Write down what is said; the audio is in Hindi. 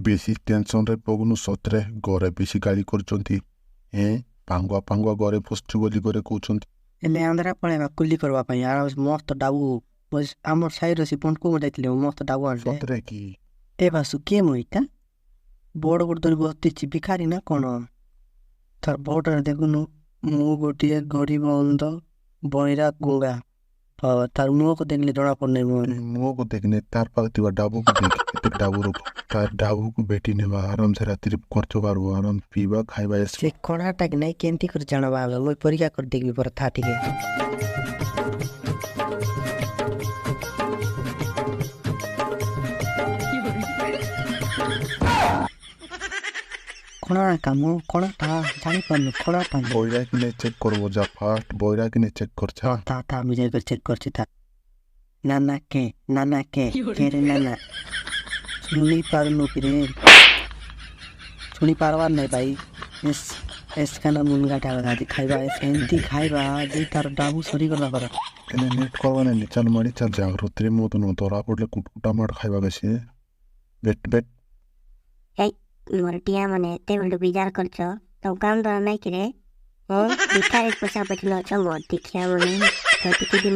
बेसी टेंशन रे पगनु सतरे घरे बेसी गाड़ी करचंती ए पांगुआ पांगुआ घरे पस्छु बोली करे कहउचंती एले आंध्रा पळेबा कुली करबा पई यार मस्त डाबू बस हमर साइड से पणको जाइतले मस्त डाबू आनले सतरे की ए बासु के मोइता बड़ बड़ तोरी बस्ती भिखारी ना कोन तार बॉर्डर देखुनु मु गोटिए गरीब अंध बइरा गुंगा तार मुंह को देखले जणा पड़ने मुंह को देखने तार पागती डाबू को देख डाबू रो तार डाबू को बेटी ने आराम से रात्रि खर्चो बारू आराम पीबा खाइबा से कोणाटा कि नहीं केंती कर जानबा मोय परीक्षा कर देखबी पर था ठीक है कोणा काम कोणाटा जानि पन कोणाटा बइरा किने चेक करबो जा फास्ट बइरा किने चेक करछा ता मुझे कर चेक करछि था नाना के रे नाना सुनी पारनु पिरे सुनी पारवा नहीं भाई इस काना मुनगाटा लगा दि खाइबा एंती खाइबा दे तार डाबू सरी करना पर एने नेट करवाने नि चल मडी चल जागृति मो तो तोरा पडले कुटकुटा मार खाइबा गसे बेट ए मोरटिया मने ते बड़ विचार करछ तो काम तो नहीं करे हो भिखारी पैसा बैठलो छ मोर दिखिया मने तो किति